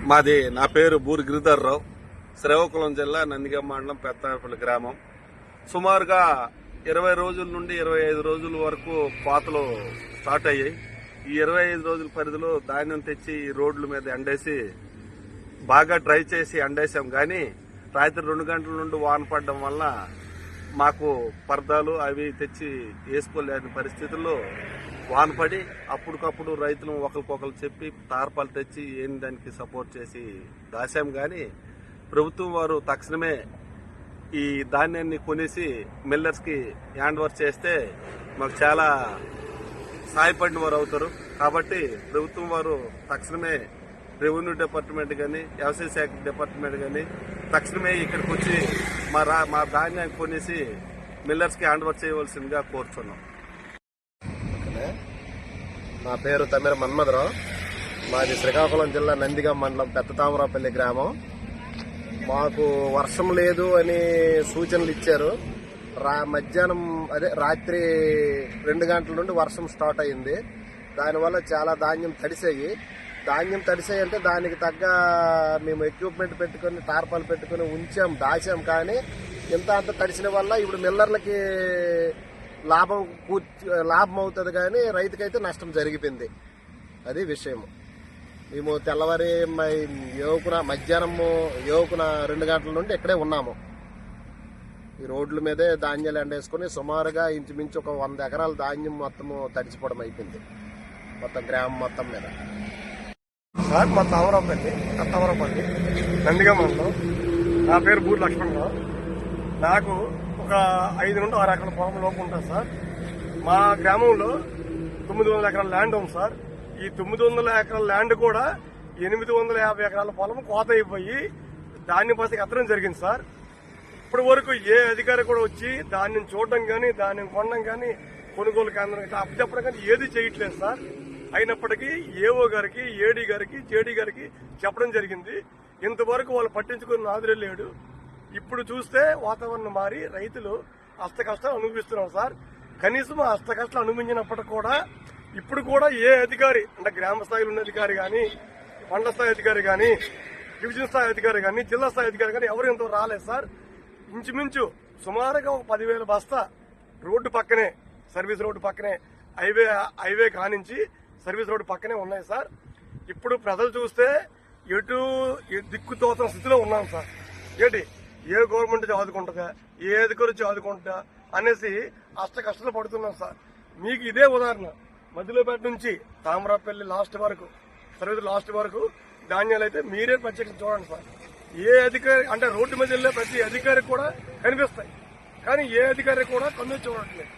నా పేరు బూరి గిరిధర్రావు. శ్రీకాకుళం జిల్లా నందిగామ మండలం పెత్తపల్లి గ్రామం. సుమారుగా 20 రోజుల నుండి 25 రోజుల వరకు కోతలు స్టార్ట్ అయ్యాయి. ఈ 25 రోజుల పరిధిలో ధాన్యం తెచ్చి ఈ రోడ్ల మీద ఎండేసి బాగా డ్రై చేసి ఎండేసాం. కానీ రాత్రి 2 గంటల నుండి వాన పడడం వల్ల మాకు పరదాలు అవి తెచ్చి వేసుకోలేని పరిస్థితుల్లో వాన పడి అప్పటికప్పుడు రైతులు ఒకరికొకరు చెప్పి తార్పాలు తెచ్చి దానికి సపోర్ట్ చేసి దాశాం. కానీ ప్రభుత్వం వారు తక్షణమే ఈ ధాన్యాన్ని కొనేసి మిల్లర్స్కి హ్యాండ్ ఓవర్ చేస్తే మాకు చాలా సహాయపడిన వారు అవుతారు. కాబట్టి ప్రభుత్వం వారు తక్షణమే రెవెన్యూ డిపార్ట్మెంట్ కానీ వ్యవసాయ శాఖ డిపార్ట్మెంట్ కానీ తక్షణమే ఇక్కడికి వచ్చి మా ధాన్యాన్ని కొనేసి మిల్లర్స్కి హ్యాండ్ ఓవర్ చేయవలసిందిగా కోరుచున్నాం. నా పేరు తమిర మన్మధరావు. మాది శ్రీకాకుళం జిల్లా నందిగామ మండలం పెత్తతామరాపల్లి గ్రామం. మాకు వర్షం లేదు అని సూచనలు ఇచ్చారు. మధ్యాహ్నం రాత్రి 2 గంటల నుండి వర్షం స్టార్ట్ అయింది. దానివల్ల చాలా ధాన్యం తడిసాయి అంటే దానికి తగ్గ మేము ఎక్విప్మెంట్ పెట్టుకుని టార్పాలు పెట్టుకుని దాచాం. కానీ అంత తడిసిన వల్ల ఇప్పుడు మిల్లర్లకి లాభం అవుతుంది, కానీ రైతుకైతే నష్టం జరిగిపోయింది. అది విషయం. మేము తెల్లవారి మధ్యాహ్నం 2 గంటల నుండి ఇక్కడే ఉన్నాము. ఈ రోడ్ల మీదే ధాన్యాలు ఎండేసుకుని సుమారుగా ఇంచుమించు ఒక 100 ఎకరాల ధాన్యం మొత్తము తడిచిపోవడం అయిపోయింది మొత్తం గ్రామం మొత్తం మీద. సార్ మా తామరాపల్లి నందిగామ మండలం. నా పేరు బూరి లక్ష్మణరావు. నాకు ఒక 5 నుండి 6 ఎకరాల పొలం లోపు ఉంటుంది సార్. మా గ్రామంలో 900 ఎకరాల ల్యాండ్ ఉంది సార్. ఈ 900 ఎకరాల ల్యాండ్ కూడా 850 ఎకరాల పొలం కోత అయిపోయి ధాన్యం పసికి ఎత్తడం జరిగింది సార్. ఇప్పటి వరకు ఏ అధికారి కూడా వచ్చి ధాన్యం చూడడం కానీ ధాన్యం కొనడం కానీ కొనుగోలు కేంద్రం ఇట్లా అప్పచెప్పడం కానీ ఏది చేయట్లేదు సార్. అయినప్పటికీ ఏఓ గారికి, ఏడీ గారికి, జేడీ గారికి చెప్పడం జరిగింది. ఇంతవరకు వాళ్ళు పట్టించుకుని నాదురే లేడు. ఇప్పుడు చూస్తే వాతావరణం మారి రైతులు అష్ట కష్టాలు అనుభవిస్తున్నారు సార్. కనీసం ఆ అష్ట కష్టాలు అనుభవించినప్పటికీ కూడా ఇప్పుడు కూడా ఏ అధికారి అంటే గ్రామ స్థాయిలో ఉన్న అధికారి కానీ, మండల స్థాయి అధికారి కానీ, డివిజన్ స్థాయి అధికారి కానీ, జిల్లా స్థాయి అధికారి కానీ ఎవరు ఎంతో రాలేదు సార్. ఇంచుమించు సుమారుగా ఒక 10,000 బస్తా రోడ్డు పక్కనే, సర్వీస్ రోడ్డు పక్కనే, హైవే కానించి సర్వీస్ రోడ్డు పక్కనే ఉన్నాయి సార్. ఇప్పుడు ప్రజలు చూస్తే ఎటు దిక్కుతోచిన స్థితిలో ఉన్నాం సార్. ఏ గవర్నమెంట్ ఆదుకుంటుందా, ఏ అధికారి ఆదుకుంటుందా అనేసి అష్ట కష్టాలు పడుతున్నాం సార్. మీకు ఇదే ఉదాహరణ. మధ్యలోపేట నుంచి తామరాపల్లి లాస్ట్ వరకు, సర్వీస్ లాస్ట్ వరకు ధాన్యాలు అయితే మీరే ప్రత్యక్షం చూడండి సార్. ఏ అధికారి అంటే రోడ్డు మీద వెళ్ళే ప్రతి అధికారికి కూడా కనిపిస్తాయి, కానీ ఏ అధికారి కూడా కన్ను చూడట్లేదు.